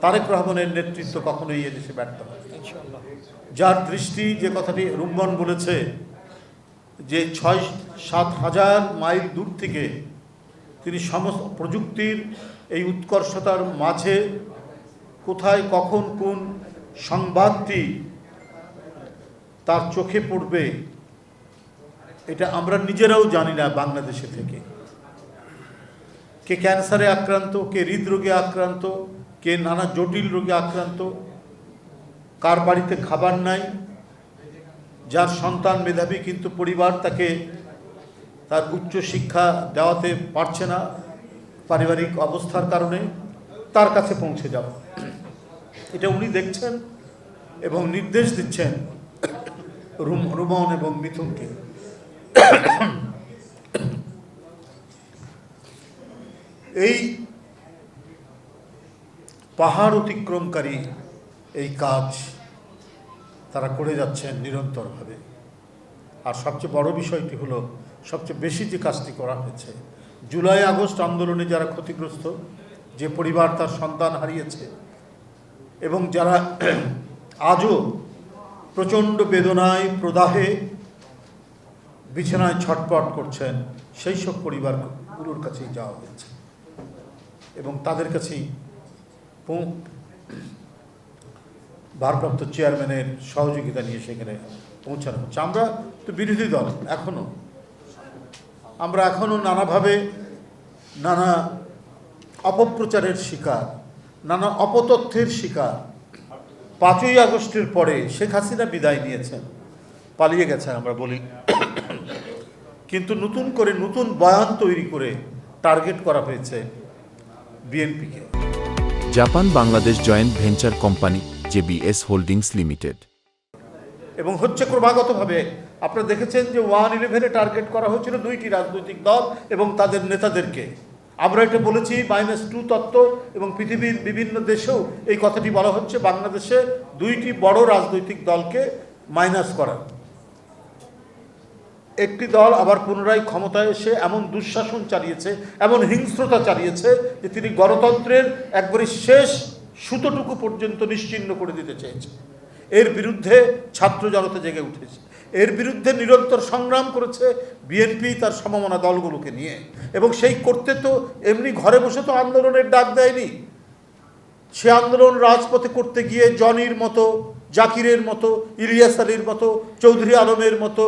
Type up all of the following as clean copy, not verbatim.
তারেক রহমানের নেতৃত্ব কখনোই এদেশে ব্যর্থ হয়। যার দৃষ্টি, যে কথাটি রুম্মন বলেছে যে ৬-৭ হাজার মাইল দূর থেকে তিনি সমস্ত প্রযুক্তির এই উৎকর্ষতার মাঝে কোথায় কখন কোন সংবাদটি তার চোখে পড়বে এটা আমরা নিজেরাও জানি না। বাংলাদেশে থেকে কে ক্যান্সারে আক্রান্ত, কে হৃদরোগে আক্রান্ত, কে নানা জটিল রোগে আক্রান্ত, কার বাড়িতে খাবার নাই, যার সন্তান মেধাবী কিন্তু পরিবার তাকে তার উচ্চ শিক্ষা দেওয়াতে পারছে না পারিবারিক অবস্থার কারণে, তার কাছে পৌঁছে যাও। এটা উনি দেখছেন এবং নির্দেশ দিচ্ছেন রুমন এবং মিথুনকে। এই পাহাড় অতিক্রমকারী এই কাজ তারা করে যাচ্ছেন নিরন্তরভাবে। আর সবচেয়ে বড় বিষয়টি হলো, সবচেয়ে বেশি যে কাজটি করা হয়েছে, জুলাই আগস্ট আন্দোলনে যারা ক্ষতিগ্রস্ত, যে পরিবার তার সন্তান হারিয়েছে এবং যারা আজও প্রচণ্ড বেদনায় প্রদাহে বিছানায় ছটপট করছেন, সেই সব পরিবারগুলোর কাছেই যাওয়া হয়েছে এবং তাদের কাছেই ভারপ্রাপ্ত চেয়ারম্যানের সহযোগিতা নিয়ে সেখানে পৌঁছানো হচ্ছে। আমরা তো বিরোধী দল, আমরা এখনও নানাভাবে নানা অপপ্রচারের শিকার, নানা অপতথ্যের শিকার। ৫ই আগস্টের পরে শেখ হাসিনা বিদায় নিয়েছেন, পালিয়ে গেছেন আমরা বলি, কিন্তু নতুন করে নতুন বয়ান তৈরি করে টার্গেট করা হয়েছে বিএনপিকে। Japan Bangladesh joint venture company JBS holdings limited এবং হচ্ছে ক্রমাগতভাবে। আপনারা দেখেছেন যে 1-11-এ টার্গেট করা হয়েছিল 2টি রাজনৈতিক দল এবং তাদের নেতাদেরকে। আমরা এটা বলেছি -2 তত্ত্ব, এবং পৃথিবীর বিভিন্ন দেশেও এই কথাটি বলা হচ্ছে, বাংলাদেশে 2টি বড় রাজনৈতিক দলকে মাইনাস করা। একটি দল আবার পুনরায় ক্ষমতায় এসে এমন দুঃশাসন চালিয়েছে, এমন হিংস্রতা চালিয়েছে যে তিনি গণতন্ত্রের একবারে শেষ সুতোটুকু পর্যন্ত নিশ্চিহ্ন করে দিতে চেয়েছে। এর বিরুদ্ধে ছাত্র জনতা জেগে উঠেছে, এর বিরুদ্ধে নিরন্তর সংগ্রাম করেছে বিএনপি তার সমমনা দলগুলোকে নিয়ে। এবং সেই করতে তো এমনি ঘরে বসে তো আন্দোলনের ডাক দেয়নি, সে আন্দোলন রাজপথে করতে গিয়ে জনির মতো, জাকিরের মতো, ইলিয়াস আলীর মতো, চৌধুরী আলমের মতো,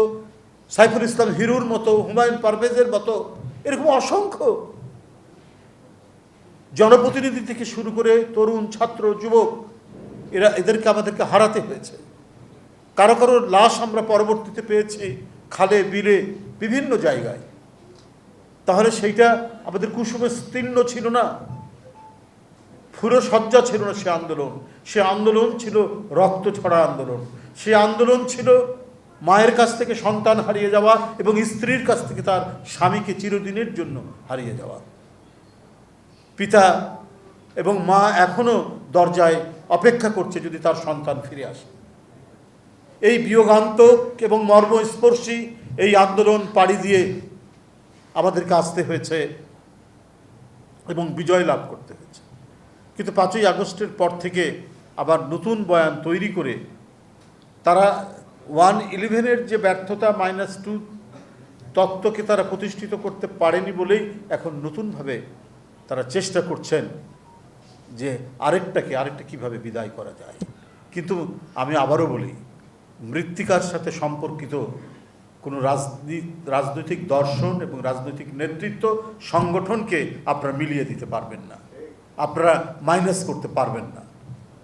সাইফুল ইসলাম হিরুর মতো, হুমায়ুন পারভেজের মতো, এরকম অসংখ্য জনপ্রতিনিধি থেকে শুরু করে তরুণ, ছাত্র, যুবক, এদেরকে আমাদেরকে হারাতে হয়েছে। কারো কারো লাশ আমরা পরবর্তীতে পেয়েছি খালে, বিলে, বিভিন্ন জায়গায়। তাহলে সেইটা আমাদের কুসুমে স্তীর্ণ ছিল না, ফুরো সজ্জা ছিল না সে আন্দোলন। সে আন্দোলন ছিল রক্ত ছড়া আন্দোলন। সে আন্দোলন ছিল মায়ের কাছ থেকে সন্তান হারিয়ে যাওয়া এবং স্ত্রীর কাছ থেকে তার স্বামীকে চিরদিনের জন্য হারিয়ে যাওয়া। পিতা এবং মা এখনও দরজায় অপেক্ষা করছে যদি তার সন্তান ফিরে আসে। এই বিয়োগান্তক এবং মর্মস্পর্শী এই আন্দোলন পাড়ি দিয়ে আমাদেরকে আসতে হয়েছে এবং বিজয় লাভ করতে হয়েছে। কিন্তু 5ই আগস্টের পর থেকে আবার নতুন বয়ান তৈরি করে তারা 1-11-এর যে ব্যর্থতা, -2 তত্ত্বকে তারা প্রতিষ্ঠিত করতে পারেনি বলেই এখন নতুনভাবে তারা চেষ্টা করছেন যে আরেকটা কিভাবে বিদায় করা যায়। কিন্তু আমি আবারও বলি, মৃত্তিকার সাথে সম্পর্কিত কোনো রাজনৈতিক দর্শন এবং রাজনৈতিক নেতৃত্ব সংগঠনকে আপনারা মিলিয়ে দিতে পারবেন না, আপনারা মাইনাস করতে পারবেন না।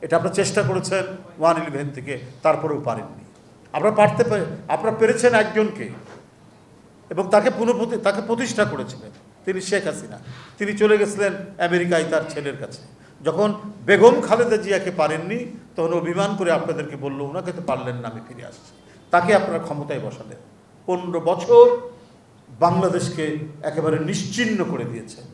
এটা আপনারা চেষ্টা করেছেন 1-11 থেকে, তারপরেও পারেননি। আপনারা পেরেছেন একজনকে এবং তাকে প্রতিষ্ঠা করেছিলেন, তিনি শেখ হাসিনা। তিনি চলে গেছিলেন আমেরিকায় তার ছেলের কাছে। যখন বেগম খালেদা জিয়াকে পারেননি, তখন অভিমান করে আপনাদেরকে বলল, ওনাকে তো পারলেন না, আমি ফিরে আসছি। তাকে আপনারা ক্ষমতায় বসালেন, 15 বছর বাংলাদেশকে একেবারে নিশ্চিহ্ন করে দিয়েছেন।